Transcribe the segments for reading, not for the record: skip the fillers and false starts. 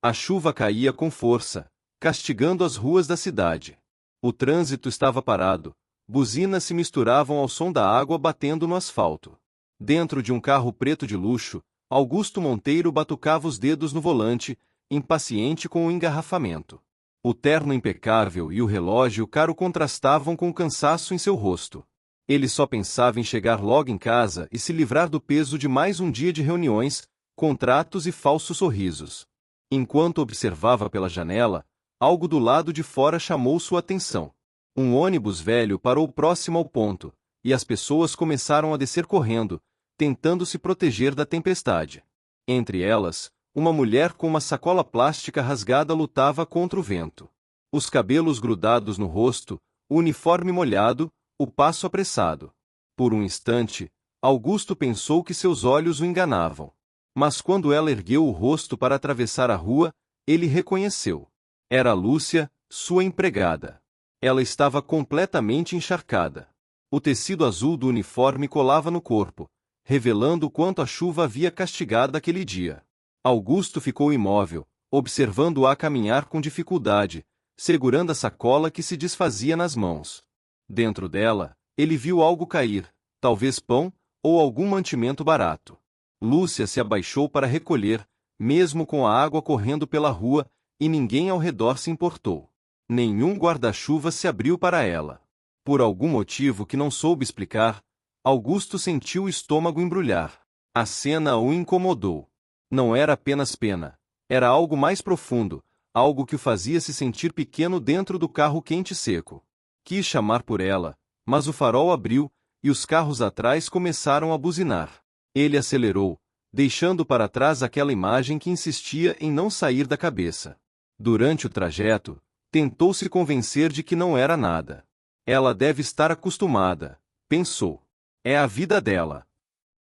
A chuva caía com força, castigando as ruas da cidade. O trânsito estava parado, buzinas se misturavam ao som da água batendo no asfalto. Dentro de um carro preto de luxo, Augusto Monteiro batucava os dedos no volante, impaciente com o engarrafamento. O terno impecável e o relógio caro contrastavam com o cansaço em seu rosto. Ele só pensava em chegar logo em casa e se livrar do peso de mais um dia de reuniões, contratos e falsos sorrisos. Enquanto observava pela janela, algo do lado de fora chamou sua atenção. Um ônibus velho parou próximo ao ponto, e as pessoas começaram a descer correndo, tentando se proteger da tempestade. Entre elas, uma mulher com uma sacola plástica rasgada lutava contra o vento. Os cabelos grudados no rosto, o uniforme molhado, o passo apressado. Por um instante, Augusto pensou que seus olhos o enganavam. Mas quando ela ergueu o rosto para atravessar a rua, ele reconheceu. Era Lúcia, sua empregada. Ela estava completamente encharcada. O tecido azul do uniforme colava no corpo, revelando o quanto a chuva havia castigado aquele dia. Augusto ficou imóvel, observando-a caminhar com dificuldade, segurando a sacola que se desfazia nas mãos. Dentro dela, ele viu algo cair, talvez pão, ou algum mantimento barato. Lúcia se abaixou para recolher, mesmo com a água correndo pela rua, e ninguém ao redor se importou. Nenhum guarda-chuva se abriu para ela. Por algum motivo que não soube explicar, Augusto sentiu o estômago embrulhar. A cena o incomodou. Não era apenas pena. Era algo mais profundo, algo que o fazia se sentir pequeno dentro do carro quente e seco. Quis chamar por ela, mas o farol abriu, e os carros atrás começaram a buzinar. Ele acelerou, deixando para trás aquela imagem que insistia em não sair da cabeça. Durante o trajeto, tentou se convencer de que não era nada. Ela deve estar acostumada, pensou. É a vida dela.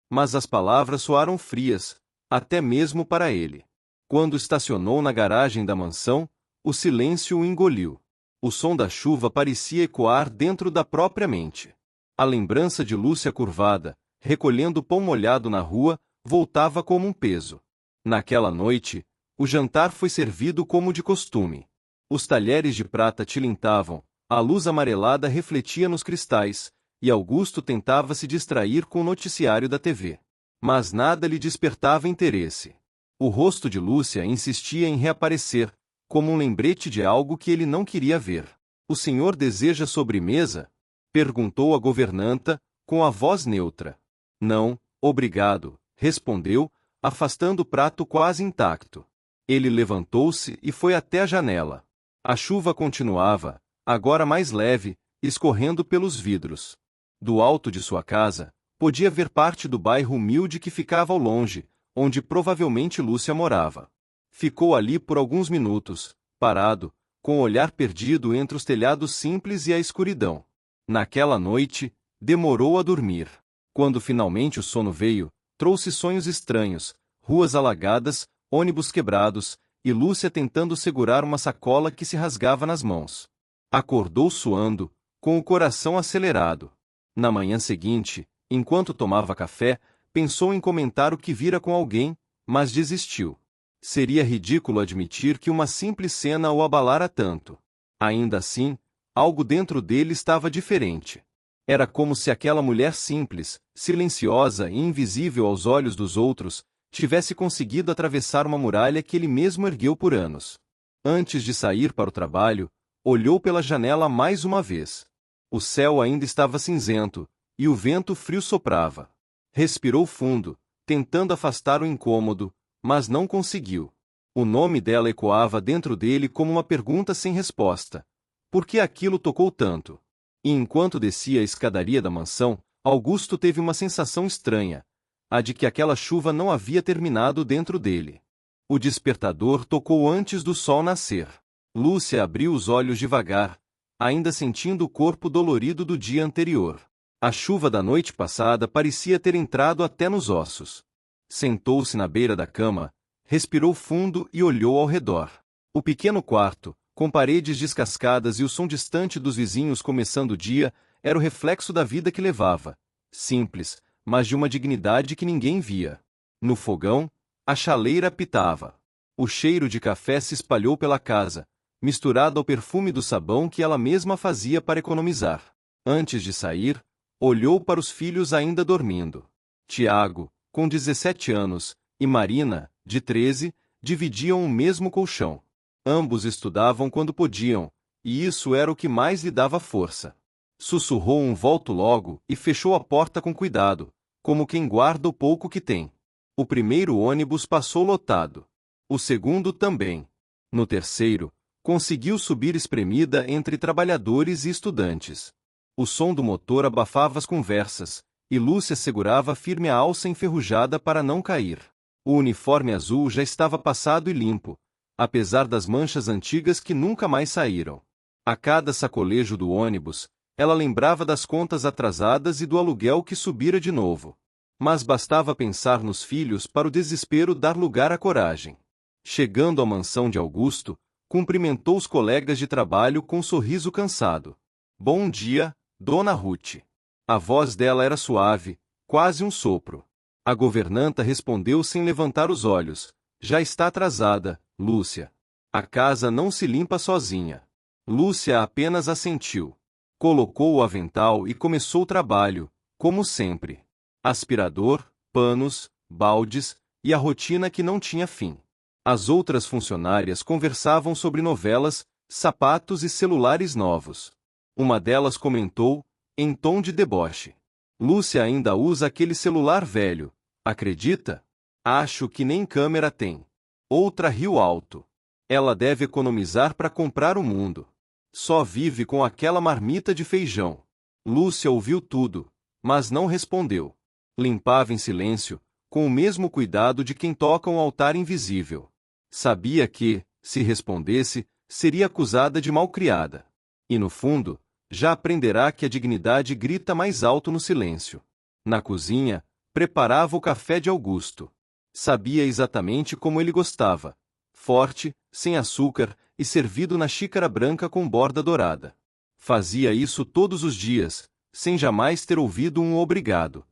Mas as palavras soaram frias, até mesmo para ele. Quando estacionou na garagem da mansão, o silêncio o engoliu. O som da chuva parecia ecoar dentro da própria mente. A lembrança de Lúcia curvada, recolhendo pão molhado na rua, voltava como um peso. Naquela noite, o jantar foi servido como de costume. Os talheres de prata tilintavam, a luz amarelada refletia nos cristais, e Augusto tentava se distrair com o noticiário da TV. Mas nada lhe despertava interesse. O rosto de Lúcia insistia em reaparecer, como um lembrete de algo que ele não queria ver. "O senhor deseja sobremesa?" perguntou a governanta, com a voz neutra. "Não, obrigado", respondeu, afastando o prato quase intacto. Ele levantou-se e foi até a janela. A chuva continuava, agora mais leve, escorrendo pelos vidros. Do alto de sua casa, podia ver parte do bairro humilde que ficava ao longe, onde provavelmente Lúcia morava. Ficou ali por alguns minutos, parado, com o olhar perdido entre os telhados simples e a escuridão. Naquela noite, demorou a dormir. Quando finalmente o sono veio, trouxe sonhos estranhos, ruas alagadas, ônibus quebrados, e Lúcia tentando segurar uma sacola que se rasgava nas mãos. Acordou suando, com o coração acelerado. Na manhã seguinte, enquanto tomava café, pensou em comentar o que vira com alguém, mas desistiu. Seria ridículo admitir que uma simples cena o abalara tanto. Ainda assim, algo dentro dele estava diferente. Era como se aquela mulher simples, silenciosa e invisível aos olhos dos outros, tivesse conseguido atravessar uma muralha que ele mesmo ergueu por anos. Antes de sair para o trabalho, olhou pela janela mais uma vez. O céu ainda estava cinzento, e o vento frio soprava. Respirou fundo, tentando afastar o incômodo, mas não conseguiu. O nome dela ecoava dentro dele como uma pergunta sem resposta. Por que aquilo tocou tanto? E enquanto descia a escadaria da mansão, Augusto teve uma sensação estranha, a de que aquela chuva não havia terminado dentro dele. O despertador tocou antes do sol nascer. Lúcia abriu os olhos devagar, ainda sentindo o corpo dolorido do dia anterior. A chuva da noite passada parecia ter entrado até nos ossos. Sentou-se na beira da cama, respirou fundo e olhou ao redor. O pequeno quarto, com paredes descascadas e o som distante dos vizinhos começando o dia, era o reflexo da vida que levava. Simples, mas de uma dignidade que ninguém via. No fogão, a chaleira apitava. O cheiro de café se espalhou pela casa, misturado ao perfume do sabão que ela mesma fazia para economizar. Antes de sair, olhou para os filhos ainda dormindo. Tiago, com 17 anos, e Marina, de 13, dividiam o mesmo colchão. Ambos estudavam quando podiam, e isso era o que mais lhe dava força. Sussurrou um volto logo e fechou a porta com cuidado, como quem guarda o pouco que tem. O primeiro ônibus passou lotado. O segundo também. No terceiro, conseguiu subir espremida entre trabalhadores e estudantes. O som do motor abafava as conversas, e Lúcia segurava firme a alça enferrujada para não cair. O uniforme azul já estava passado e limpo, apesar das manchas antigas que nunca mais saíram. A cada sacolejo do ônibus, ela lembrava das contas atrasadas e do aluguel que subira de novo. Mas bastava pensar nos filhos para o desespero dar lugar à coragem. Chegando à mansão de Augusto, cumprimentou os colegas de trabalho com um sorriso cansado. Bom dia, Dona Ruth. A voz dela era suave, quase um sopro. A governanta respondeu sem levantar os olhos. Já está atrasada, Lúcia. A casa não se limpa sozinha. Lúcia apenas assentiu. Colocou o avental e começou o trabalho, como sempre. Aspirador, panos, baldes, e a rotina que não tinha fim. As outras funcionárias conversavam sobre novelas, sapatos e celulares novos. Uma delas comentou, em tom de deboche: Lúcia ainda usa aquele celular velho, acredita? Acho que nem câmera tem. Outra riu alto. Ela deve economizar para comprar o mundo. Só vive com aquela marmita de feijão. Lúcia ouviu tudo, mas não respondeu. Limpava em silêncio, com o mesmo cuidado de quem toca um altar invisível. Sabia que, se respondesse, seria acusada de malcriada. E no fundo, já aprenderá que a dignidade grita mais alto no silêncio. Na cozinha, preparava o café de Augusto. Sabia exatamente como ele gostava. Forte, sem açúcar, e servido na xícara branca com borda dourada. Fazia isso todos os dias, sem jamais ter ouvido um obrigado.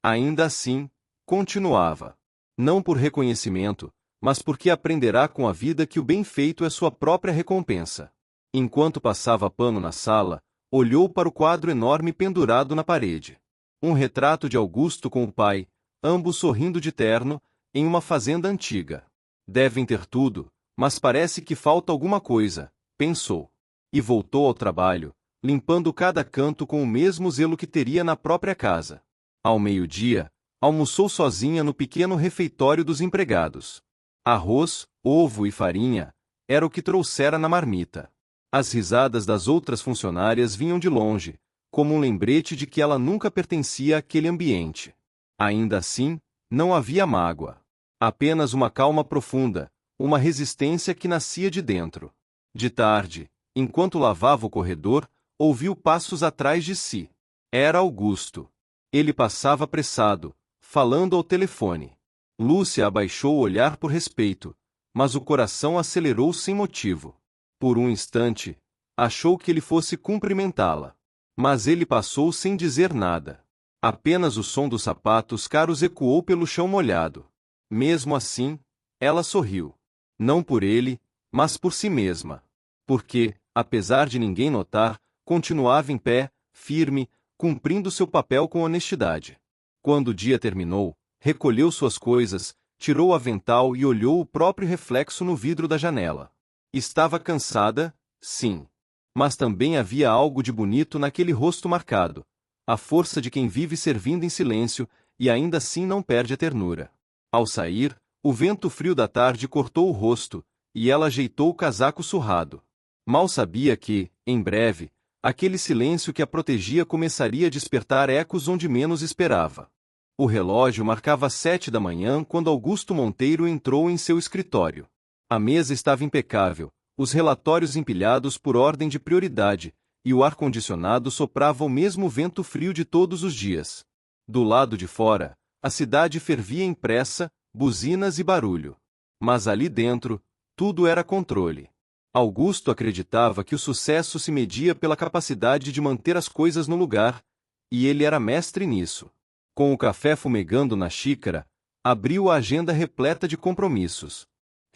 Ainda assim, continuava. Não por reconhecimento, mas porque aprenderá com a vida que o bem feito é sua própria recompensa. Enquanto passava pano na sala, olhou para o quadro enorme pendurado na parede. Um retrato de Augusto com o pai, ambos sorrindo de terno, em uma fazenda antiga. Devem ter tudo, mas parece que falta alguma coisa, pensou. E voltou ao trabalho, limpando cada canto com o mesmo zelo que teria na própria casa. Ao meio-dia, almoçou sozinha no pequeno refeitório dos empregados. Arroz, ovo e farinha, era o que trouxera na marmita. As risadas das outras funcionárias vinham de longe, como um lembrete de que ela nunca pertencia àquele ambiente. Ainda assim, não havia mágoa. Apenas uma calma profunda, uma resistência que nascia de dentro. De tarde, enquanto lavava o corredor, ouviu passos atrás de si. Era Augusto. Ele passava apressado, falando ao telefone. Lúcia abaixou o olhar por respeito, mas o coração acelerou sem motivo. Por um instante, achou que ele fosse cumprimentá-la. Mas ele passou sem dizer nada. Apenas o som dos sapatos caros ecoou pelo chão molhado. Mesmo assim, ela sorriu. Não por ele, mas por si mesma. Porque, apesar de ninguém notar, continuava em pé, firme, cumprindo seu papel com honestidade. Quando o dia terminou, recolheu suas coisas, tirou o avental e olhou o próprio reflexo no vidro da janela. Estava cansada, sim. Mas também havia algo de bonito naquele rosto marcado, a força de quem vive servindo em silêncio, e ainda assim não perde a ternura. Ao sair, o vento frio da tarde cortou o rosto, e ela ajeitou o casaco surrado. Mal sabia que, em breve, aquele silêncio que a protegia começaria a despertar ecos onde menos esperava. O relógio marcava 7 da manhã quando Augusto Monteiro entrou em seu escritório. A mesa estava impecável, os relatórios empilhados por ordem de prioridade, e o ar-condicionado soprava o mesmo vento frio de todos os dias. Do lado de fora, a cidade fervia em pressa, buzinas e barulho. Mas ali dentro, tudo era controle. Augusto acreditava que o sucesso se media pela capacidade de manter as coisas no lugar, e ele era mestre nisso. Com o café fumegando na xícara, abriu a agenda repleta de compromissos.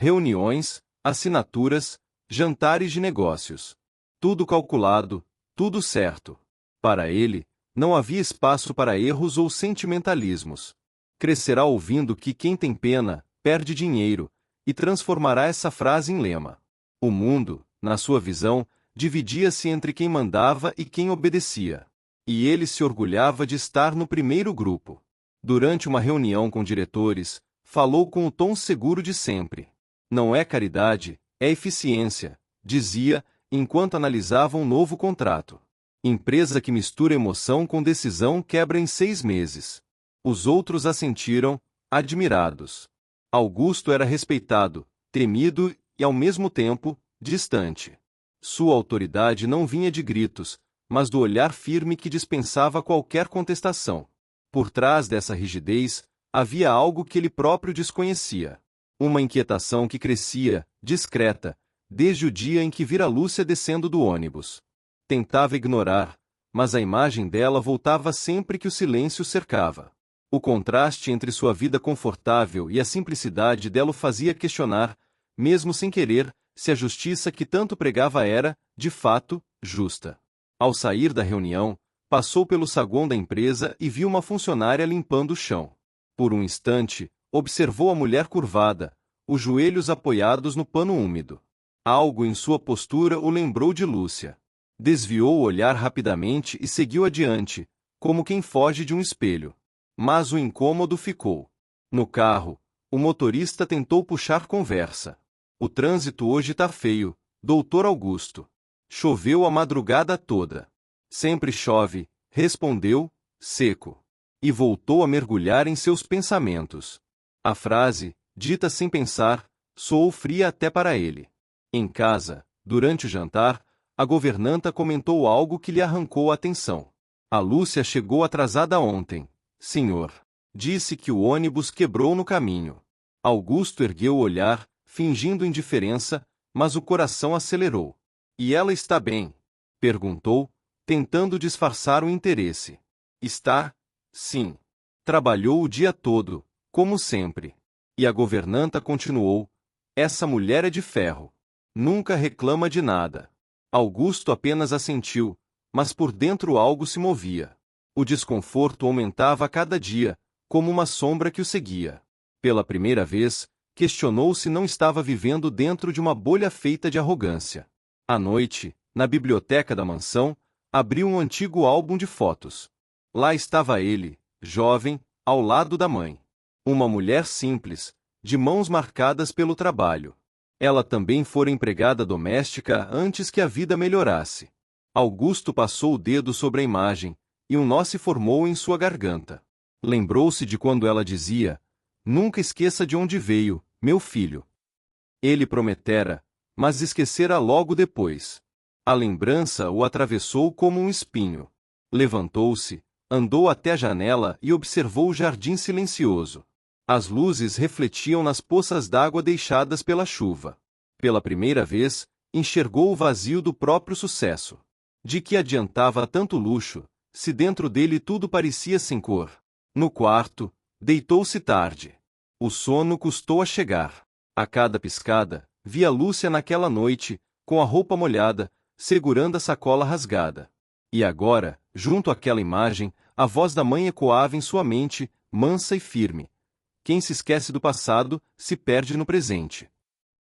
Reuniões, assinaturas, jantares de negócios. Tudo calculado, tudo certo. Para ele, não havia espaço para erros ou sentimentalismos. Crescerá ouvindo que quem tem pena, perde dinheiro, e transformará essa frase em lema. O mundo, na sua visão, dividia-se entre quem mandava e quem obedecia. E ele se orgulhava de estar no primeiro grupo. Durante uma reunião com diretores, falou com o tom seguro de sempre. Não é caridade, é eficiência, dizia, enquanto analisava um novo contrato. Empresa que mistura emoção com decisão quebra em 6 meses. Os outros assentiram, admirados. Augusto era respeitado, temido e, ao mesmo tempo, distante. Sua autoridade não vinha de gritos, mas do olhar firme que dispensava qualquer contestação. Por trás dessa rigidez, havia algo que ele próprio desconhecia. Uma inquietação que crescia, discreta, desde o dia em que vira Lúcia descendo do ônibus. Tentava ignorar, mas a imagem dela voltava sempre que o silêncio cercava. O contraste entre sua vida confortável e a simplicidade dela o fazia questionar, mesmo sem querer, se a justiça que tanto pregava era, de fato, justa. Ao sair da reunião, passou pelo saguão da empresa e viu uma funcionária limpando o chão. Por um instante, observou a mulher curvada, os joelhos apoiados no pano úmido. Algo em sua postura o lembrou de Lúcia. Desviou o olhar rapidamente e seguiu adiante, como quem foge de um espelho. Mas o incômodo ficou. No carro, o motorista tentou puxar conversa. O trânsito hoje tá feio, doutor Augusto. Choveu a madrugada toda. Sempre chove, respondeu, seco. E voltou a mergulhar em seus pensamentos. A frase, dita sem pensar, soou fria até para ele. Em casa, durante o jantar, a governanta comentou algo que lhe arrancou a atenção. A Lúcia chegou atrasada ontem, senhor. Disse que o ônibus quebrou no caminho. Augusto ergueu o olhar, fingindo indiferença, mas o coração acelerou. E ela está bem? Perguntou, tentando disfarçar o interesse. Está? Sim. Trabalhou o dia todo, como sempre. E a governanta continuou: essa mulher é de ferro. Nunca reclama de nada. Augusto apenas assentiu, mas por dentro algo se movia. O desconforto aumentava a cada dia, como uma sombra que o seguia. Pela primeira vez, questionou se não estava vivendo dentro de uma bolha feita de arrogância. À noite, na biblioteca da mansão, abriu um antigo álbum de fotos. Lá estava ele, jovem, ao lado da mãe. Uma mulher simples, de mãos marcadas pelo trabalho. Ela também fora empregada doméstica antes que a vida melhorasse. Augusto passou o dedo sobre a imagem, e um nó se formou em sua garganta. Lembrou-se de quando ela dizia: nunca esqueça de onde veio, meu filho. Ele prometera, mas esquecera logo depois. A lembrança o atravessou como um espinho. Levantou-se, andou até a janela e observou o jardim silencioso. As luzes refletiam nas poças d'água deixadas pela chuva. Pela primeira vez, enxergou o vazio do próprio sucesso. De que adiantava tanto luxo, se dentro dele tudo parecia sem cor? No quarto, deitou-se tarde. O sono custou a chegar. A cada piscada, via Lúcia naquela noite, com a roupa molhada, segurando a sacola rasgada. E agora, junto àquela imagem, a voz da mãe ecoava em sua mente, mansa e firme. Quem se esquece do passado, se perde no presente.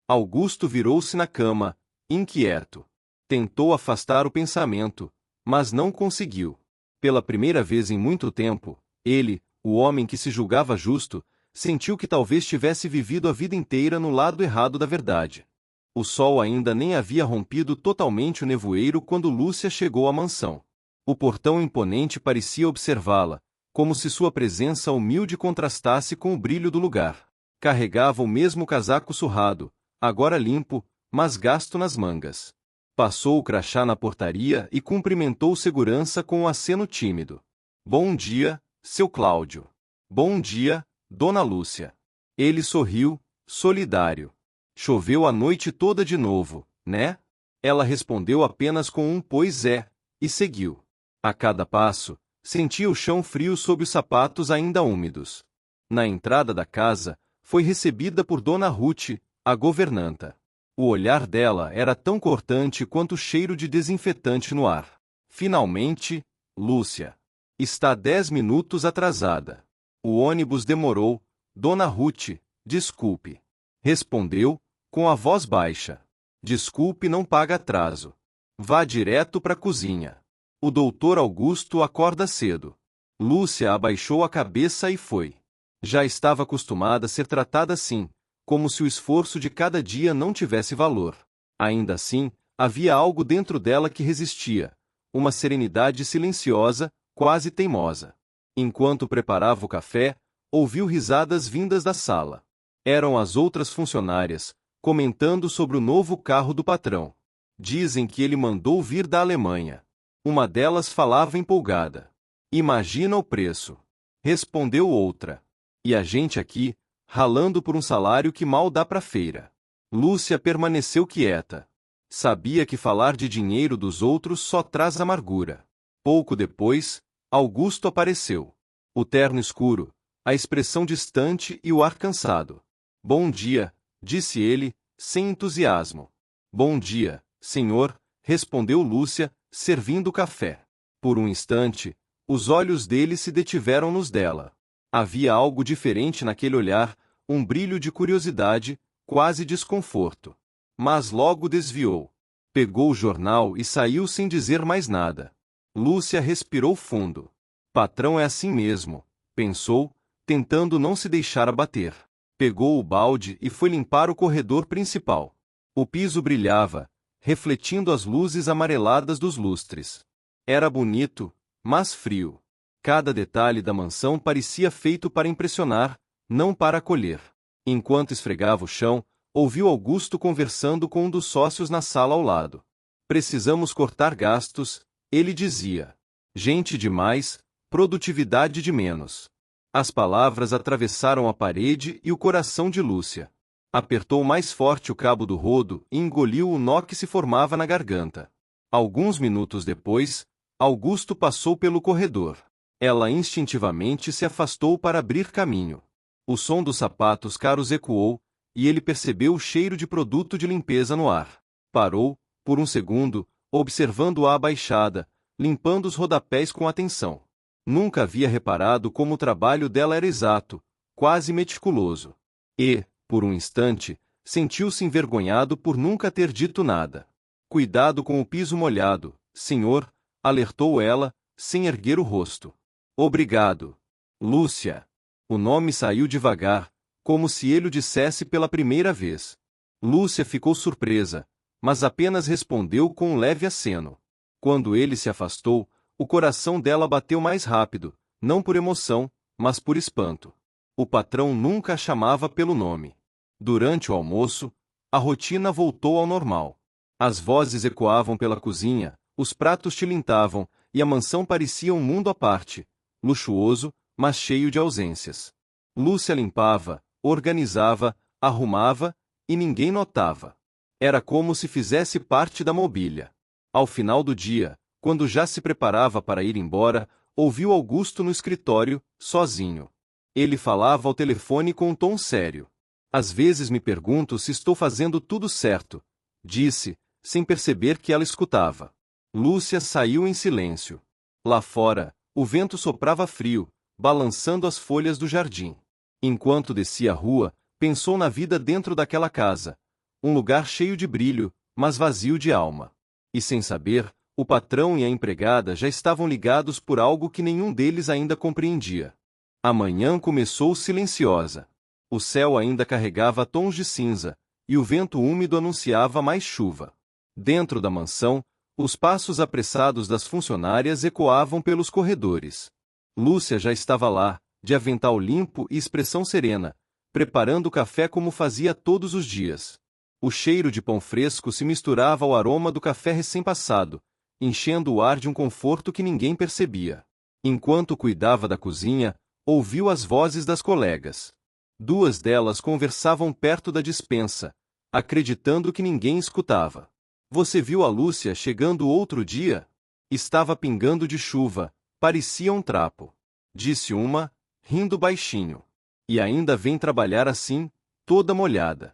Augusto virou-se na cama, inquieto. Tentou afastar o pensamento, mas não conseguiu. Pela primeira vez em muito tempo, ele, o homem que se julgava justo, sentiu que talvez tivesse vivido a vida inteira no lado errado da verdade. O sol ainda nem havia rompido totalmente o nevoeiro quando Lúcia chegou à mansão. O portão imponente parecia observá-la, como se sua presença humilde contrastasse com o brilho do lugar. Carregava o mesmo casaco surrado, agora limpo, mas gasto nas mangas. Passou o crachá na portaria e cumprimentou o segurança com um aceno tímido. Bom dia, seu Cláudio. Bom dia, dona Lúcia. Ele sorriu, solidário. Choveu a noite toda de novo, né? Ela respondeu apenas com um pois é, e seguiu. A cada passo, sentia o chão frio sob os sapatos ainda úmidos. Na entrada da casa, foi recebida por Dona Ruth, a governanta. O olhar dela era tão cortante quanto o cheiro de desinfetante no ar. Finalmente, Lúcia. Está 10 minutos atrasada. O ônibus demorou, Dona Ruth, desculpe. Respondeu, com a voz baixa. Desculpe, não paga atraso. Vá direto para a cozinha. O doutor Augusto acorda cedo. Lúcia abaixou a cabeça e foi. Já estava acostumada a ser tratada assim, como se o esforço de cada dia não tivesse valor. Ainda assim, havia algo dentro dela que resistia, uma serenidade silenciosa, quase teimosa. Enquanto preparava o café, ouviu risadas vindas da sala. Eram as outras funcionárias, comentando sobre o novo carro do patrão. Dizem que ele mandou vir da Alemanha. Uma delas falava empolgada. Imagina o preço. Respondeu outra. E a gente aqui, ralando por um salário que mal dá para feira. Lúcia permaneceu quieta. Sabia que falar de dinheiro dos outros só traz amargura. Pouco depois, Augusto apareceu. O terno escuro, a expressão distante e o ar cansado. Bom dia, disse ele, sem entusiasmo. Bom dia, senhor, respondeu Lúcia, servindo o café. Por um instante, os olhos dele se detiveram nos dela. Havia algo diferente naquele olhar, um brilho de curiosidade, quase desconforto. Mas logo desviou. Pegou o jornal e saiu sem dizer mais nada. Lúcia respirou fundo. Patrão é assim mesmo, pensou, tentando não se deixar abater. Pegou o balde e foi limpar o corredor principal. O piso brilhava, refletindo as luzes amareladas dos lustres. Era bonito, mas frio. Cada detalhe da mansão parecia feito para impressionar, não para acolher. Enquanto esfregava o chão, ouviu Augusto conversando com um dos sócios na sala ao lado. Precisamos cortar gastos, ele dizia. Gente demais, produtividade de menos. As palavras atravessaram a parede e o coração de Lúcia. Apertou mais forte o cabo do rodo e engoliu o nó que se formava na garganta. Alguns minutos depois, Augusto passou pelo corredor. Ela instintivamente se afastou para abrir caminho. O som dos sapatos caros ecoou, e ele percebeu o cheiro de produto de limpeza no ar. Parou, por um segundo, observando-a abaixada, limpando os rodapés com atenção. Nunca havia reparado como o trabalho dela era exato, quase meticuloso. E, por um instante, sentiu-se envergonhado por nunca ter dito nada. Cuidado com o piso molhado, senhor, alertou ela, sem erguer o rosto. Obrigado. Lúcia. O nome saiu devagar, como se ele o dissesse pela primeira vez. Lúcia ficou surpresa, mas apenas respondeu com um leve aceno. Quando ele se afastou, o coração dela bateu mais rápido, não por emoção, mas por espanto. O patrão nunca a chamava pelo nome. Durante o almoço, a rotina voltou ao normal. As vozes ecoavam pela cozinha, os pratos tilintavam, e a mansão parecia um mundo à parte, luxuoso, mas cheio de ausências. Lúcia limpava, organizava, arrumava, e ninguém notava. Era como se fizesse parte da mobília. Ao final do dia, quando já se preparava para ir embora, ouviu Augusto no escritório, sozinho. Ele falava ao telefone com um tom sério. Às vezes me pergunto se estou fazendo tudo certo, disse, sem perceber que ela escutava. Lúcia saiu em silêncio. Lá fora, o vento soprava frio, balançando as folhas do jardim. Enquanto descia a rua, pensou na vida dentro daquela casa. Um lugar cheio de brilho, mas vazio de alma. E sem saber, o patrão e a empregada já estavam ligados por algo que nenhum deles ainda compreendia. A manhã começou silenciosa. O céu ainda carregava tons de cinza, e o vento úmido anunciava mais chuva. Dentro da mansão, os passos apressados das funcionárias ecoavam pelos corredores. Lúcia já estava lá, de avental limpo e expressão serena, preparando o café como fazia todos os dias. O cheiro de pão fresco se misturava ao aroma do café recém-passado, enchendo o ar de um conforto que ninguém percebia. Enquanto cuidava da cozinha, ouviu as vozes das colegas. Duas delas conversavam perto da despensa, acreditando que ninguém escutava. Você viu a Lúcia chegando outro dia? Estava pingando de chuva, parecia um trapo. Disse uma, rindo baixinho. E ainda vem trabalhar assim, toda molhada.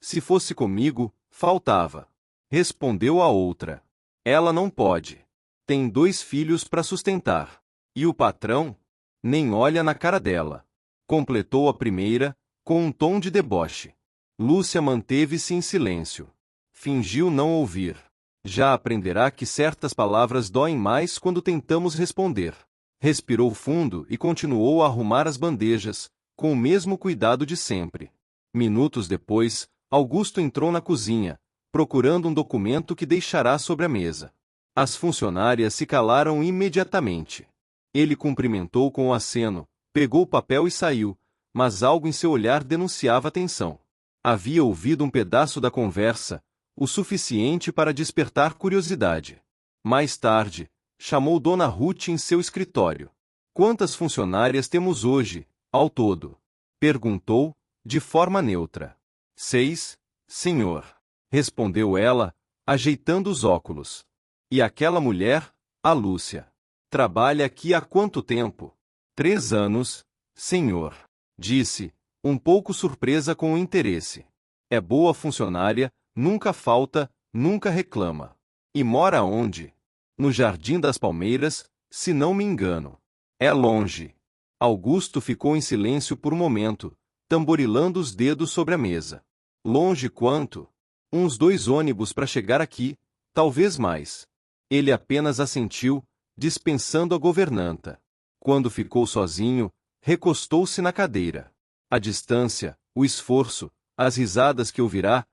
Se fosse comigo, faltava. Respondeu a outra. Ela não pode. Tem 2 filhos para sustentar. E o patrão? Nem olha na cara dela. Completou a primeira, com um tom de deboche. Lúcia manteve-se em silêncio. Fingiu não ouvir. Já aprenderá que certas palavras doem mais quando tentamos responder. Respirou fundo e continuou a arrumar as bandejas, com o mesmo cuidado de sempre. Minutos depois, Augusto entrou na cozinha, procurando um documento que deixará sobre a mesa. As funcionárias se calaram imediatamente. Ele cumprimentou com um aceno, pegou o papel e saiu, mas algo em seu olhar denunciava tensão. Havia ouvido um pedaço da conversa, o suficiente para despertar curiosidade. Mais tarde, chamou Dona Ruth em seu escritório. Quantas funcionárias temos hoje, ao todo? Perguntou, de forma neutra. 6, senhor. Respondeu ela, ajeitando os óculos. E aquela mulher, a Lúcia? Trabalha aqui há quanto tempo? 3 anos, senhor. Disse, um pouco surpresa com o interesse. É boa funcionária, nunca falta, nunca reclama. E mora onde? No Jardim das Palmeiras, se não me engano. É longe. Augusto ficou em silêncio por um momento, tamborilando os dedos sobre a mesa. Longe quanto? Uns 2 ônibus para chegar aqui, talvez mais. Ele apenas assentiu, dispensando a governanta. Quando ficou sozinho, recostou-se na cadeira. A distância, o esforço, as risadas que ouvirá,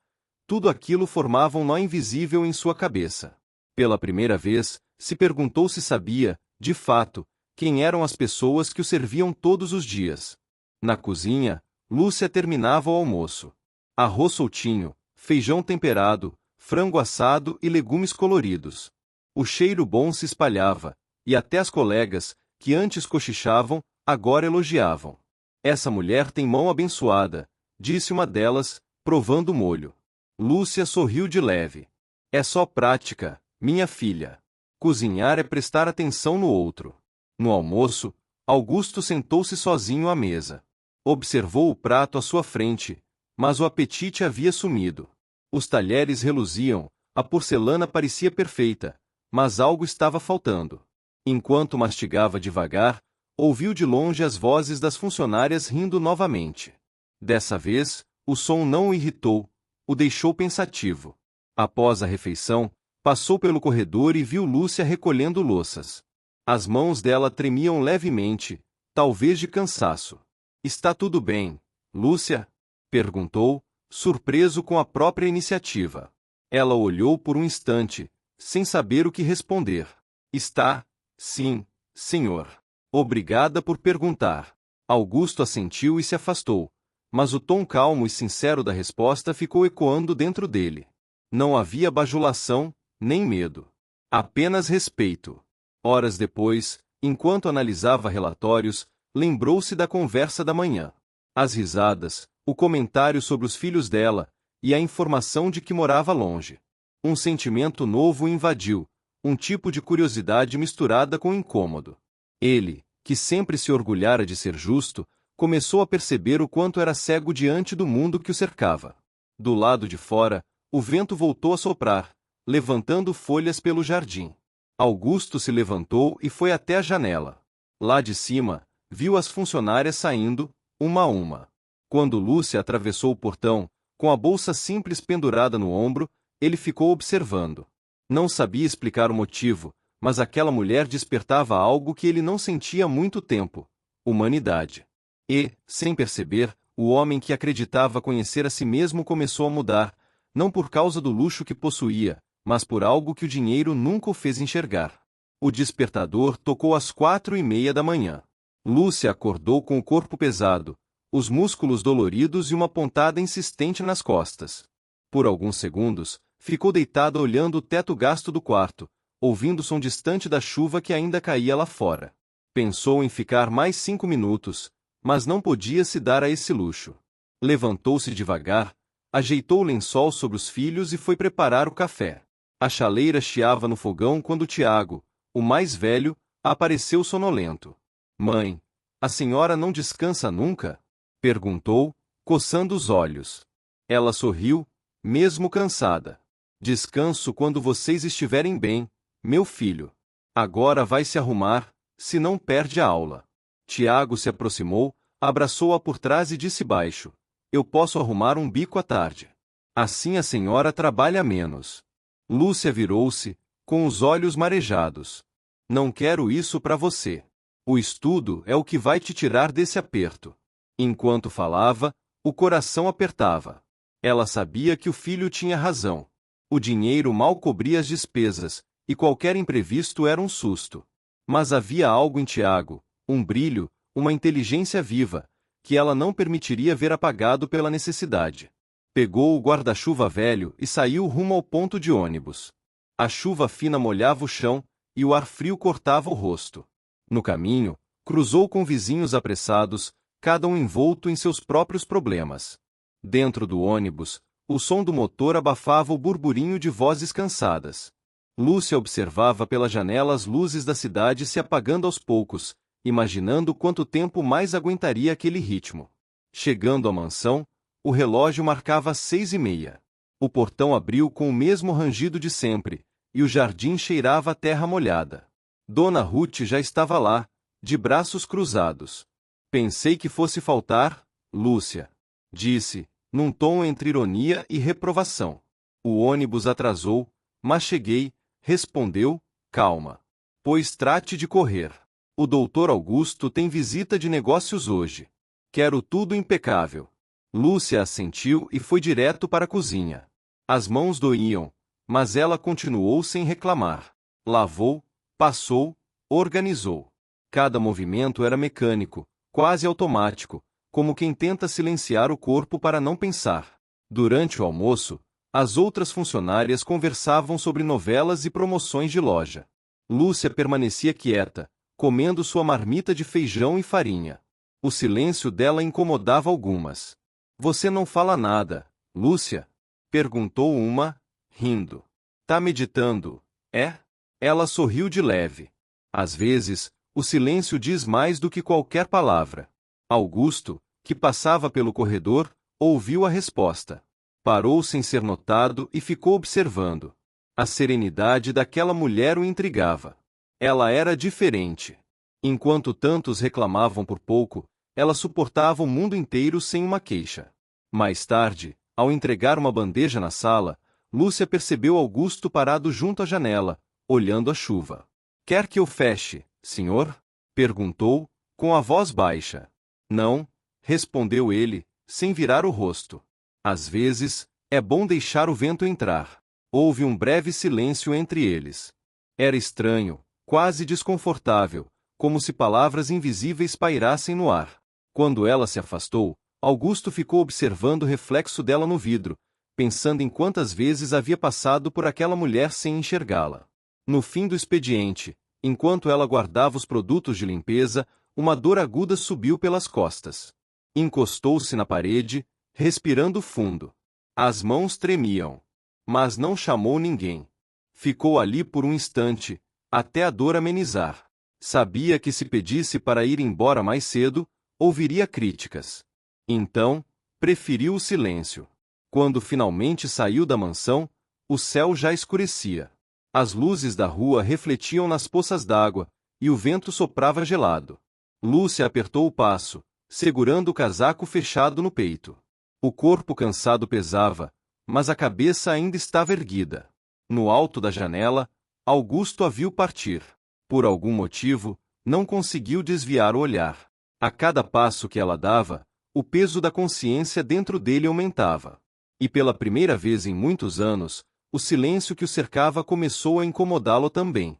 tudo aquilo formava um nó invisível em sua cabeça. Pela primeira vez, se perguntou se sabia, de fato, quem eram as pessoas que o serviam todos os dias. Na cozinha, Lúcia terminava o almoço. Arroz soltinho, feijão temperado, frango assado e legumes coloridos. O cheiro bom se espalhava, e até as colegas, que antes cochichavam, agora elogiavam. Essa mulher tem mão abençoada, disse uma delas, provando o molho. Lúcia sorriu de leve. É só prática, minha filha. Cozinhar é prestar atenção no outro. No almoço, Augusto sentou-se sozinho à mesa. Observou o prato à sua frente, mas o apetite havia sumido. Os talheres reluziam, a porcelana parecia perfeita, mas algo estava faltando. Enquanto mastigava devagar, ouviu de longe as vozes das funcionárias rindo novamente. Dessa vez, o som não o irritou, o deixou pensativo. Após a refeição, passou pelo corredor e viu Lúcia recolhendo louças. As mãos dela tremiam levemente, talvez de cansaço. Está tudo bem, Lúcia? Perguntou, surpreso com a própria iniciativa. Ela olhou por um instante, sem saber o que responder. Está, sim, senhor. Obrigada por perguntar. Augusto assentiu e se afastou, mas o tom calmo e sincero da resposta ficou ecoando dentro dele. Não havia bajulação, nem medo. Apenas respeito. Horas depois, enquanto analisava relatórios, lembrou-se da conversa da manhã. As risadas, o comentário sobre os filhos dela, e a informação de que morava longe. Um sentimento novo o invadiu, um tipo de curiosidade misturada com incômodo. Ele, que sempre se orgulhara de ser justo, começou a perceber o quanto era cego diante do mundo que o cercava. Do lado de fora, o vento voltou a soprar, levantando folhas pelo jardim. Augusto se levantou e foi até a janela. Lá de cima, viu as funcionárias saindo, uma a uma. Quando Lúcia atravessou o portão, com a bolsa simples pendurada no ombro, ele ficou observando. Não sabia explicar o motivo, mas aquela mulher despertava algo que ele não sentia há muito tempo: humanidade. E, sem perceber, o homem que acreditava conhecer a si mesmo começou a mudar, não por causa do luxo que possuía, mas por algo que o dinheiro nunca o fez enxergar. O despertador tocou às 4:30 da manhã. Lúcia acordou com o corpo pesado, os músculos doloridos e uma pontada insistente nas costas. Por alguns segundos, ficou deitada olhando o teto gasto do quarto, ouvindo o som distante da chuva que ainda caía lá fora. Pensou em ficar mais 5 minutos, mas não podia se dar a esse luxo. Levantou-se devagar, ajeitou o lençol sobre os filhos e foi preparar o café. A chaleira chiava no fogão quando Tiago, o mais velho, apareceu sonolento. Mãe, a senhora não descansa nunca? Perguntou, coçando os olhos. Ela sorriu, mesmo cansada. Descanso quando vocês estiverem bem, meu filho. Agora vai se arrumar, senão perde a aula. Tiago se aproximou, abraçou-a por trás e disse baixo: Eu posso arrumar um bico à tarde. Assim a senhora trabalha menos. Lúcia virou-se, com os olhos marejados. Não quero isso para você. O estudo é o que vai te tirar desse aperto. Enquanto falava, o coração apertava. Ela sabia que o filho tinha razão. O dinheiro mal cobria as despesas, e qualquer imprevisto era um susto. Mas havia algo em Tiago, um brilho, uma inteligência viva, que ela não permitiria ver apagado pela necessidade. Pegou o guarda-chuva velho e saiu rumo ao ponto de ônibus. A chuva fina molhava o chão, e o ar frio cortava o rosto. No caminho, cruzou com vizinhos apressados, cada um envolto em seus próprios problemas. Dentro do ônibus, o som do motor abafava o burburinho de vozes cansadas. Lúcia observava pela janela as luzes da cidade se apagando aos poucos, imaginando quanto tempo mais aguentaria aquele ritmo. Chegando à mansão, o relógio marcava 6:30. O portão abriu com o mesmo rangido de sempre, e o jardim cheirava a terra molhada. Dona Ruth já estava lá, de braços cruzados. Pensei que fosse faltar, Lúcia, disse, num tom entre ironia e reprovação. O ônibus atrasou, mas cheguei, respondeu, calma. Pois trate de correr. O doutor Augusto tem visita de negócios hoje. Quero tudo impecável. Lúcia assentiu e foi direto para a cozinha. As mãos doíam, mas ela continuou sem reclamar. Lavou, passou, organizou. Cada movimento era mecânico, quase automático, como quem tenta silenciar o corpo para não pensar. Durante o almoço, as outras funcionárias conversavam sobre novelas e promoções de loja. Lúcia permanecia quieta, comendo sua marmita de feijão e farinha. O silêncio dela incomodava algumas. Você não fala nada, Lúcia? Perguntou uma, rindo. Tá meditando, é? Ela sorriu de leve. Às vezes, o silêncio diz mais do que qualquer palavra. Augusto, que passava pelo corredor, ouviu a resposta. Parou sem ser notado e ficou observando. A serenidade daquela mulher o intrigava. Ela era diferente. Enquanto tantos reclamavam por pouco, ela suportava o mundo inteiro sem uma queixa. Mais tarde, ao entregar uma bandeja na sala, Lúcia percebeu Augusto parado junto à janela, olhando a chuva. Quer que eu feche, senhor? Perguntou, com a voz baixa. Não, respondeu ele, sem virar o rosto. Às vezes, é bom deixar o vento entrar. Houve um breve silêncio entre eles. Era estranho, quase desconfortável, como se palavras invisíveis pairassem no ar. Quando ela se afastou, Augusto ficou observando o reflexo dela no vidro, pensando em quantas vezes havia passado por aquela mulher sem enxergá-la. No fim do expediente, enquanto ela guardava os produtos de limpeza, uma dor aguda subiu pelas costas. Encostou-se na parede, respirando fundo. As mãos tremiam. Mas não chamou ninguém. Ficou ali por um instante, até a dor amenizar. Sabia que se pedisse para ir embora mais cedo, ouviria críticas. Então, preferiu o silêncio. Quando finalmente saiu da mansão, o céu já escurecia. As luzes da rua refletiam nas poças d'água, e o vento soprava gelado. Lúcia apertou o passo, segurando o casaco fechado no peito. O corpo cansado pesava, mas a cabeça ainda estava erguida. No alto da janela, Augusto a viu partir. Por algum motivo, não conseguiu desviar o olhar. A cada passo que ela dava, o peso da consciência dentro dele aumentava. E pela primeira vez em muitos anos, o silêncio que o cercava começou a incomodá-lo também.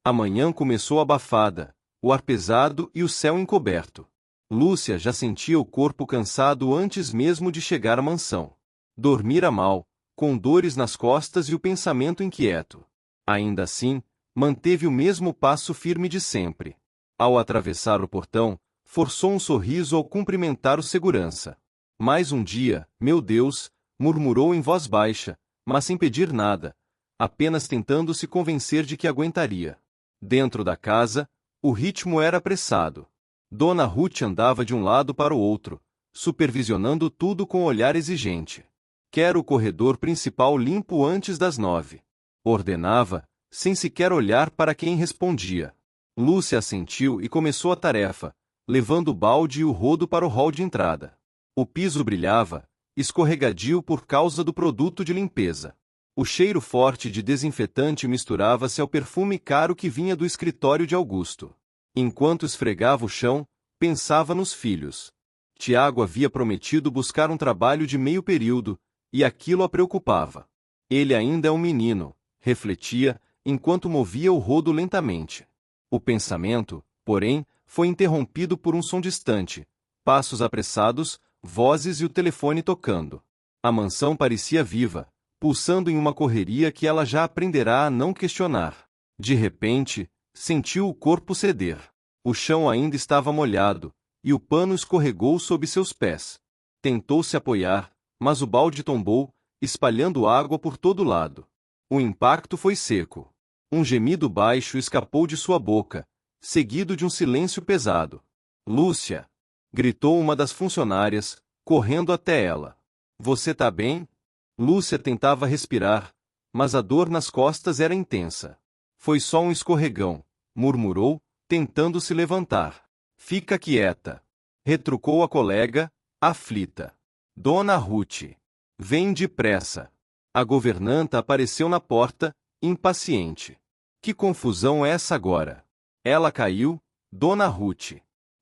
A manhã começou abafada, o ar pesado e o céu encoberto. Lúcia já sentia o corpo cansado antes mesmo de chegar à mansão. Dormira mal, com dores nas costas e o pensamento inquieto. Ainda assim, manteve o mesmo passo firme de sempre. Ao atravessar o portão, forçou um sorriso ao cumprimentar o segurança. Mais um dia, meu Deus, murmurou em voz baixa, mas sem pedir nada, apenas tentando se convencer de que aguentaria. Dentro da casa, o ritmo era apressado. Dona Ruth andava de um lado para o outro, supervisionando tudo com olhar exigente. Quero o corredor principal limpo antes das 9. Ordenava, sem sequer olhar para quem respondia. Lúcia assentiu e começou a tarefa, levando o balde e o rodo para o hall de entrada. O piso brilhava, escorregadio por causa do produto de limpeza. O cheiro forte de desinfetante misturava-se ao perfume caro que vinha do escritório de Augusto. Enquanto esfregava o chão, pensava nos filhos. Tiago havia prometido buscar um trabalho de meio período, e aquilo a preocupava. Ele ainda é um menino, refletia, enquanto movia o rodo lentamente. O pensamento, porém, foi interrompido por um som distante, passos apressados, vozes e o telefone tocando. A mansão parecia viva, pulsando em uma correria que ela já aprenderá a não questionar. De repente, sentiu o corpo ceder. O chão ainda estava molhado, e o pano escorregou sob seus pés. Tentou se apoiar, mas o balde tombou, espalhando água por todo lado. O impacto foi seco. Um gemido baixo escapou de sua boca, seguido de um silêncio pesado. Lúcia! Gritou uma das funcionárias, correndo até ela. Você tá bem? Lúcia tentava respirar, mas a dor nas costas era intensa. Foi só um escorregão, murmurou, tentando se levantar. Fica quieta. Retrucou a colega, aflita. Dona Ruth. Vem depressa. A governanta apareceu na porta, impaciente. Que confusão é essa agora? Ela caiu, Dona Ruth.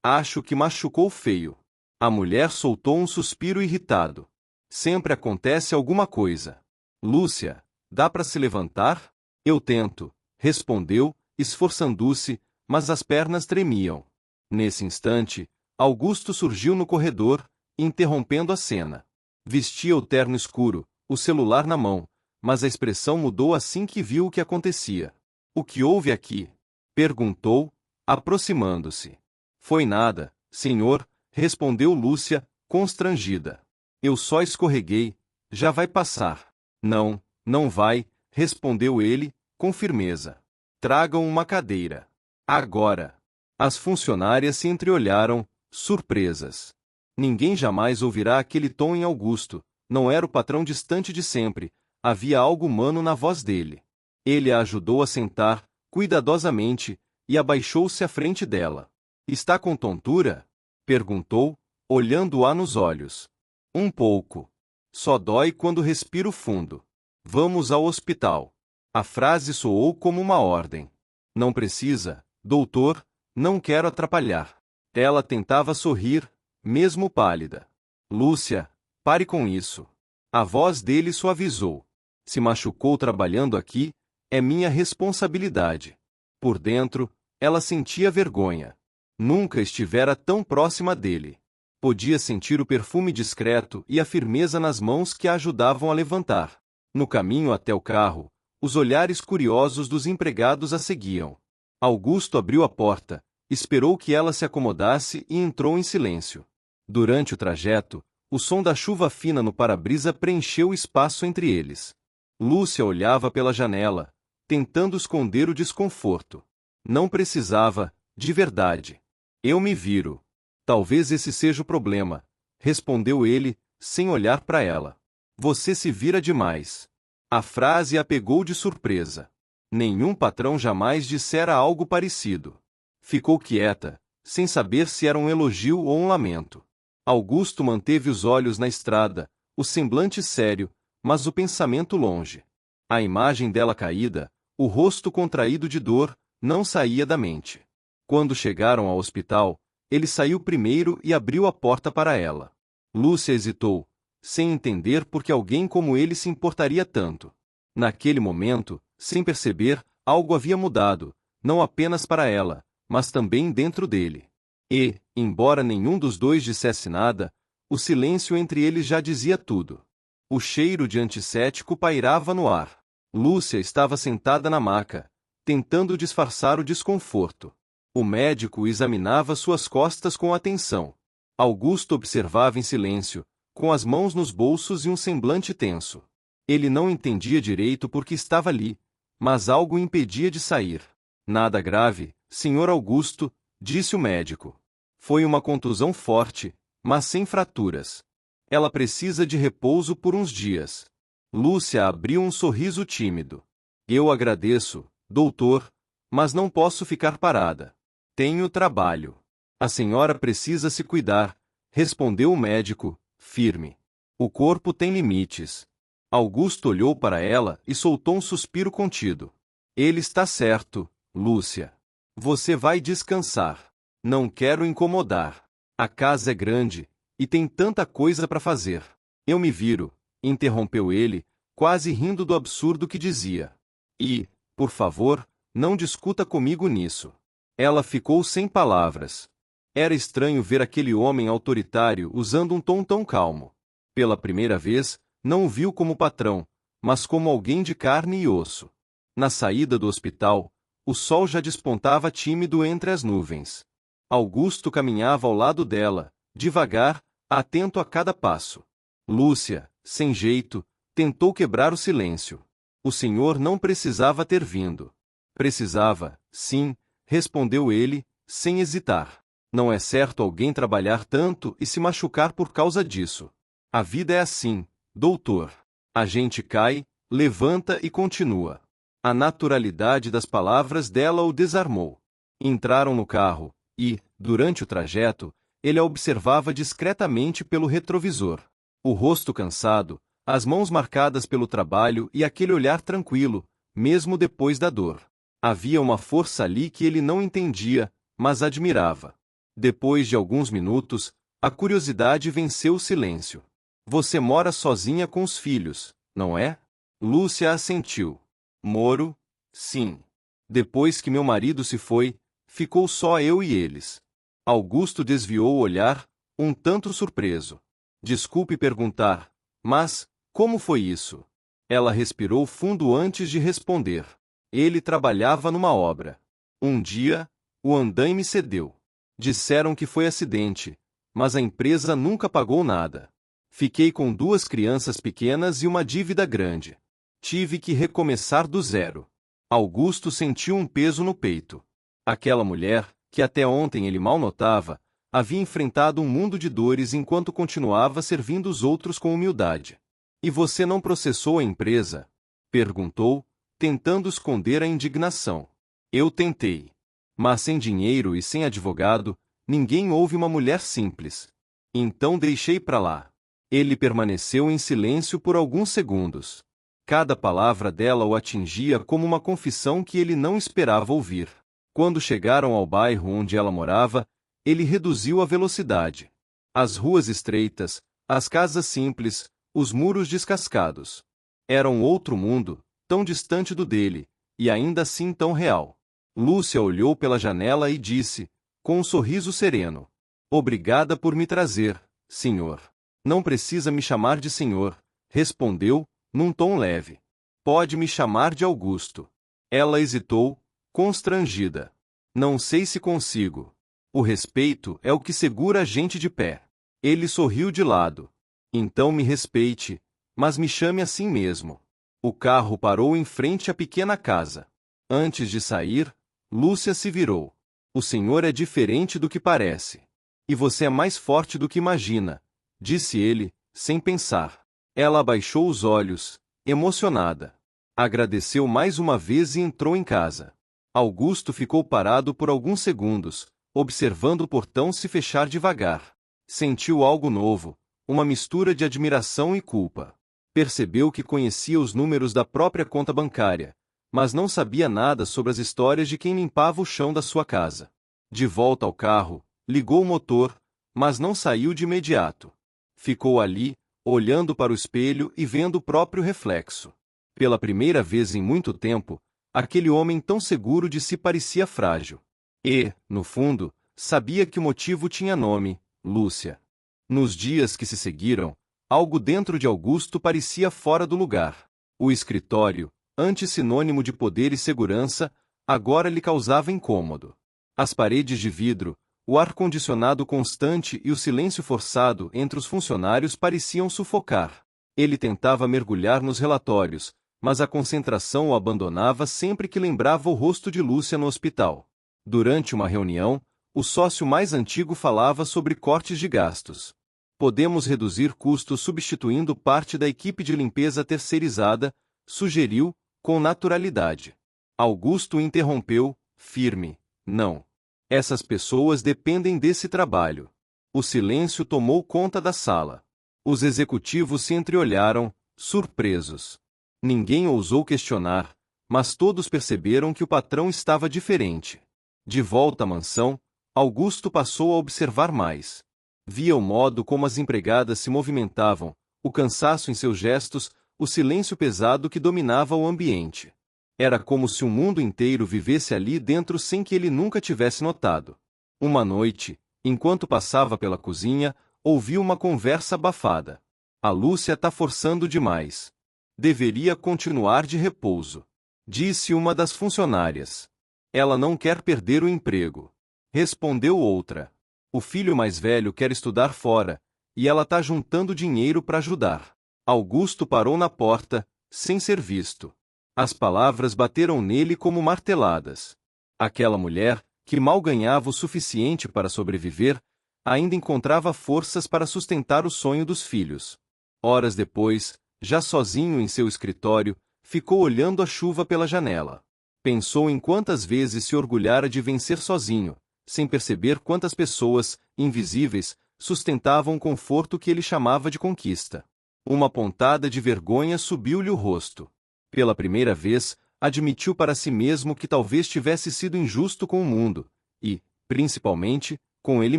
Acho que machucou feio. A mulher soltou um suspiro irritado. Sempre acontece alguma coisa. Lúcia, dá para se levantar? Eu tento, respondeu, esforçando-se, mas as pernas tremiam. Nesse instante, Augusto surgiu no corredor, interrompendo a cena. Vestia o terno escuro, o celular na mão, mas a expressão mudou assim que viu o que acontecia. O que houve aqui? Perguntou, aproximando-se. Foi nada, senhor, respondeu Lúcia, constrangida. Eu só escorreguei, já vai passar. Não, não vai, respondeu ele, com firmeza. Tragam uma cadeira. Agora. As funcionárias se entreolharam, surpresas. Ninguém jamais ouvirá aquele tom em Augusto, não era o patrão distante de sempre, havia algo humano na voz dele. Ele a ajudou a sentar, cuidadosamente, e abaixou-se à frente dela. Está com tontura? Perguntou, olhando-a nos olhos. Um pouco. Só dói quando respiro fundo. Vamos ao hospital. A frase soou como uma ordem. Não precisa, doutor, não quero atrapalhar. Ela tentava sorrir, mesmo pálida. Lúcia, pare com isso. A voz dele suavizou. Se machucou trabalhando aqui, é minha responsabilidade. Por dentro, ela sentia vergonha. Nunca estivera tão próxima dele. Podia sentir o perfume discreto e a firmeza nas mãos que a ajudavam a levantar. No caminho até o carro, os olhares curiosos dos empregados a seguiam. Augusto abriu a porta, esperou que ela se acomodasse e entrou em silêncio. Durante o trajeto, o som da chuva fina no para-brisa preencheu o espaço entre eles. Lúcia olhava pela janela, tentando esconder o desconforto. Não precisava, de verdade. Eu me viro. Talvez esse seja o problema, respondeu ele, sem olhar para ela. Você se vira demais. A frase a pegou de surpresa. Nenhum patrão jamais dissera algo parecido. Ficou quieta, sem saber se era um elogio ou um lamento. Augusto manteve os olhos na estrada, o semblante sério, mas o pensamento longe. A imagem dela caída, o rosto contraído de dor, não saía da mente. Quando chegaram ao hospital, ele saiu primeiro e abriu a porta para ela. Lúcia hesitou, sem entender por que alguém como ele se importaria tanto. Naquele momento, sem perceber, algo havia mudado, não apenas para ela, mas também dentro dele. E, embora nenhum dos dois dissesse nada, o silêncio entre eles já dizia tudo. O cheiro de antisséptico pairava no ar. Lúcia estava sentada na maca, tentando disfarçar o desconforto. O médico examinava suas costas com atenção. Augusto observava em silêncio, com as mãos nos bolsos e um semblante tenso. Ele não entendia direito por que estava ali, mas algo o impedia de sair. Nada grave, Sr. Augusto, disse o médico. Foi uma contusão forte, mas sem fraturas. Ela precisa de repouso por uns dias. Lúcia abriu um sorriso tímido. Eu agradeço, doutor, mas não posso ficar parada. Tenho trabalho. A senhora precisa se cuidar, respondeu o médico, firme. O corpo tem limites. Augusto olhou para ela e soltou um suspiro contido. Ele está certo, Lúcia. Você vai descansar. Não quero incomodar. A casa é grande, e tem tanta coisa para fazer. Eu me viro, interrompeu ele, quase rindo do absurdo que dizia. E, por favor, não discuta comigo nisso. Ela ficou sem palavras. Era estranho ver aquele homem autoritário usando um tom tão calmo. Pela primeira vez, não o viu como patrão, mas como alguém de carne e osso. Na saída do hospital, o sol já despontava tímido entre as nuvens. Augusto caminhava ao lado dela, devagar, atento a cada passo. Lúcia, sem jeito, tentou quebrar o silêncio. O senhor não precisava ter vindo. Precisava, sim, respondeu ele, sem hesitar. Não é certo alguém trabalhar tanto e se machucar por causa disso. A vida é assim, doutor. A gente cai, levanta e continua. A naturalidade das palavras dela o desarmou. Entraram no carro, e, durante o trajeto, ele a observava discretamente pelo retrovisor. O rosto cansado, as mãos marcadas pelo trabalho e aquele olhar tranquilo, mesmo depois da dor. Havia uma força ali que ele não entendia, mas admirava. Depois de alguns minutos, a curiosidade venceu o silêncio. Você mora sozinha com os filhos, não é? Lúcia assentiu. Moro? Sim. Depois que meu marido se foi, ficou só eu e eles. Augusto desviou o olhar, um tanto surpreso. Desculpe perguntar, mas, como foi isso? Ela respirou fundo antes de responder. Ele trabalhava numa obra. Um dia, o andaime cedeu. Disseram que foi acidente, mas a empresa nunca pagou nada. Fiquei com 2 crianças pequenas e uma dívida grande. Tive que recomeçar do zero. Augusto sentiu um peso no peito. Aquela mulher, que até ontem ele mal notava, havia enfrentado um mundo de dores enquanto continuava servindo os outros com humildade. E você não processou a empresa? Perguntou, tentando esconder a indignação. Eu tentei. Mas sem dinheiro e sem advogado, ninguém ouve uma mulher simples. Então deixei pra lá. Ele permaneceu em silêncio por alguns segundos. Cada palavra dela o atingia como uma confissão que ele não esperava ouvir. Quando chegaram ao bairro onde ela morava, ele reduziu a velocidade. As ruas estreitas, as casas simples, os muros descascados. Era um outro mundo, tão distante do dele, e ainda assim tão real. Lúcia olhou pela janela e disse, com um sorriso sereno: Obrigada por me trazer, senhor. Não precisa me chamar de senhor, respondeu, num tom leve. Pode me chamar de Augusto. Ela hesitou, constrangida. Não sei se consigo. O respeito é o que segura a gente de pé. Ele sorriu de lado. Então me respeite, mas me chame assim mesmo. O carro parou em frente à pequena casa. Antes de sair, Lúcia se virou. O senhor é diferente do que parece. E você é mais forte do que imagina, disse ele, sem pensar. Ela abaixou os olhos, emocionada. Agradeceu mais uma vez e entrou em casa. Augusto ficou parado por alguns segundos, observando o portão se fechar devagar. Sentiu algo novo, uma mistura de admiração e culpa. Percebeu que conhecia os números da própria conta bancária, mas não sabia nada sobre as histórias de quem limpava o chão da sua casa. De volta ao carro, ligou o motor, mas não saiu de imediato. Ficou ali, olhando para o espelho e vendo o próprio reflexo. Pela primeira vez em muito tempo, aquele homem tão seguro de si parecia frágil. E, no fundo, sabia que o motivo tinha nome: Lúcia. Nos dias que se seguiram, algo dentro de Augusto parecia fora do lugar. O escritório, antes sinônimo de poder e segurança, agora lhe causava incômodo. As paredes de vidro, o ar-condicionado constante e o silêncio forçado entre os funcionários pareciam sufocar. Ele tentava mergulhar nos relatórios, mas a concentração o abandonava sempre que lembrava o rosto de Lúcia no hospital. Durante uma reunião, O sócio mais antigo falava sobre cortes de gastos. Podemos reduzir custos substituindo parte da equipe de limpeza terceirizada, sugeriu, com naturalidade. Augusto interrompeu, firme: não. Essas pessoas dependem desse trabalho. O silêncio tomou conta da sala. Os executivos se entreolharam, surpresos. Ninguém ousou questionar, mas todos perceberam que o patrão estava diferente. De volta à mansão, Augusto passou a observar mais. Via o modo como as empregadas se movimentavam, o cansaço em seus gestos, o silêncio pesado que dominava o ambiente. Era como se o mundo inteiro vivesse ali dentro sem que ele nunca tivesse notado. Uma noite, enquanto passava pela cozinha, ouviu uma conversa abafada. A Lúcia tá forçando demais. Deveria continuar de repouso, disse uma das funcionárias. Ela não quer perder o emprego, respondeu outra. O filho mais velho quer estudar fora, e ela tá juntando dinheiro para ajudar. Augusto parou na porta, sem ser visto. As palavras bateram nele como marteladas. Aquela mulher, que mal ganhava o suficiente para sobreviver, ainda encontrava forças para sustentar o sonho dos filhos. Horas depois, já sozinho em seu escritório, ficou olhando a chuva pela janela. Pensou em quantas vezes se orgulhara de vencer sozinho, sem perceber quantas pessoas, invisíveis, sustentavam o conforto que ele chamava de conquista. Uma pontada de vergonha subiu-lhe o rosto. Pela primeira vez, admitiu para si mesmo que talvez tivesse sido injusto com o mundo, e, principalmente, com ele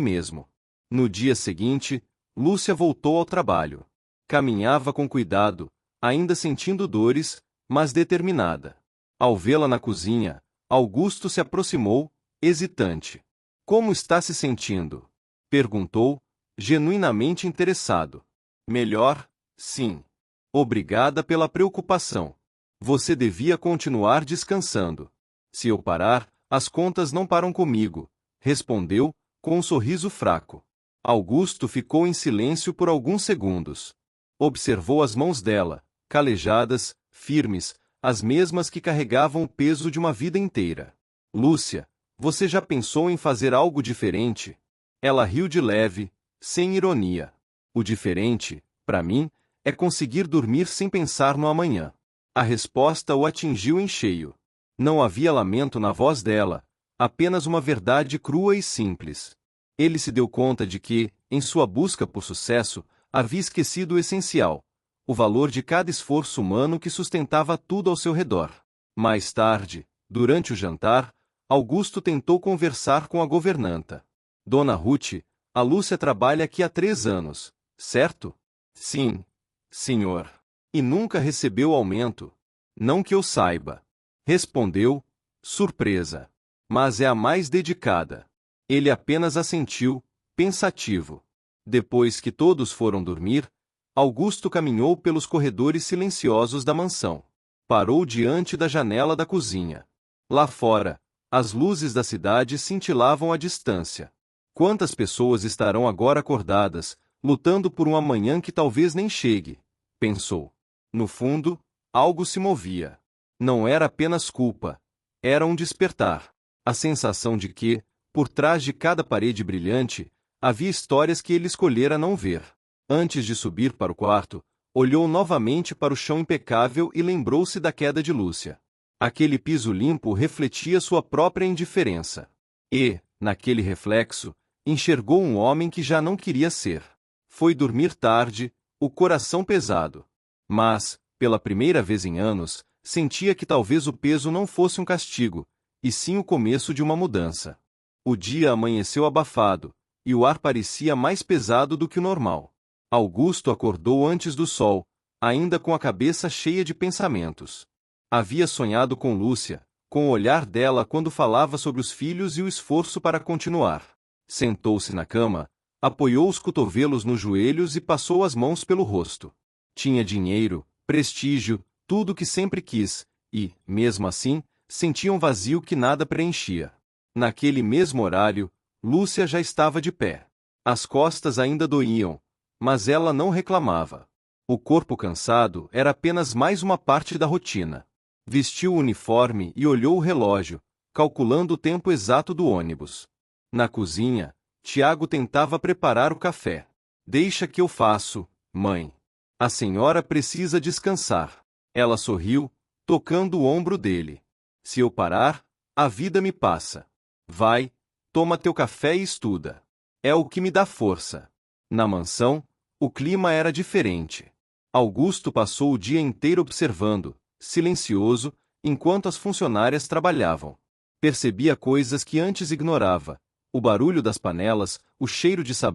mesmo. No dia seguinte, Lúcia voltou ao trabalho. Caminhava com cuidado, ainda sentindo dores, mas determinada. Ao vê-la na cozinha, Augusto se aproximou, hesitante. Como está se sentindo? Perguntou, genuinamente interessado. Melhor, sim. Obrigada pela preocupação. Você devia continuar descansando. Se eu parar, as contas não param comigo, respondeu, com um sorriso fraco. Augusto ficou em silêncio por alguns segundos. Observou as mãos dela, calejadas, firmes, as mesmas que carregavam o peso de uma vida inteira. Lúcia, você já pensou em fazer algo diferente? Ela riu de leve, sem ironia. O diferente, para mim, é conseguir dormir sem pensar no amanhã. A resposta o atingiu em cheio. Não havia lamento na voz dela, apenas uma verdade crua e simples. Ele se deu conta de que, em sua busca por sucesso, havia esquecido o essencial, o valor de cada esforço humano que sustentava tudo ao seu redor. Mais tarde, durante o jantar, Augusto tentou conversar com a governanta. Dona Ruth, a Lúcia trabalha aqui há 3 anos, certo? Sim, senhor. E nunca recebeu aumento? Não que eu saiba. Respondeu, surpresa. Mas é a mais dedicada. Ele apenas assentiu, pensativo. Depois que todos foram dormir, Augusto caminhou pelos corredores silenciosos da mansão. Parou diante da janela da cozinha. Lá fora, as luzes da cidade cintilavam à distância. Quantas pessoas estarão agora acordadas, lutando por um amanhã que talvez nem chegue? Pensou. No fundo, algo se movia. Não era apenas culpa. Era um despertar. A sensação de que, por trás de cada parede brilhante, havia histórias que ele escolhera não ver. Antes de subir para o quarto, olhou novamente para o chão impecável e lembrou-se da queda de Lúcia. Aquele piso limpo refletia sua própria indiferença. E, naquele reflexo, enxergou um homem que já não queria ser. Foi dormir tarde, o coração pesado. Mas, pela primeira vez em anos, sentia que talvez o peso não fosse um castigo, e sim o começo de uma mudança. O dia amanheceu abafado, e o ar parecia mais pesado do que o normal. Augusto acordou antes do sol, ainda com a cabeça cheia de pensamentos. Havia sonhado com Lúcia, com o olhar dela quando falava sobre os filhos e o esforço para continuar. Sentou-se na cama, apoiou os cotovelos nos joelhos e passou as mãos pelo rosto. Tinha dinheiro, prestígio, tudo o que sempre quis, e, mesmo assim, sentia um vazio que nada preenchia. Naquele mesmo horário, Lúcia já estava de pé. As costas ainda doíam, mas ela não reclamava. O corpo cansado era apenas mais uma parte da rotina. Vestiu o uniforme e olhou o relógio, calculando o tempo exato do ônibus. Na cozinha, Tiago tentava preparar o café. Deixa que eu faço, mãe. A senhora precisa descansar. Ela sorriu, tocando o ombro dele. Se eu parar, a vida me passa. Vai, toma teu café e estuda. É o que me dá força. Na mansão, o clima era diferente. Augusto passou o dia inteiro observando, silencioso, enquanto as funcionárias trabalhavam. Percebia coisas que antes ignorava: o barulho das panelas, o cheiro de sabão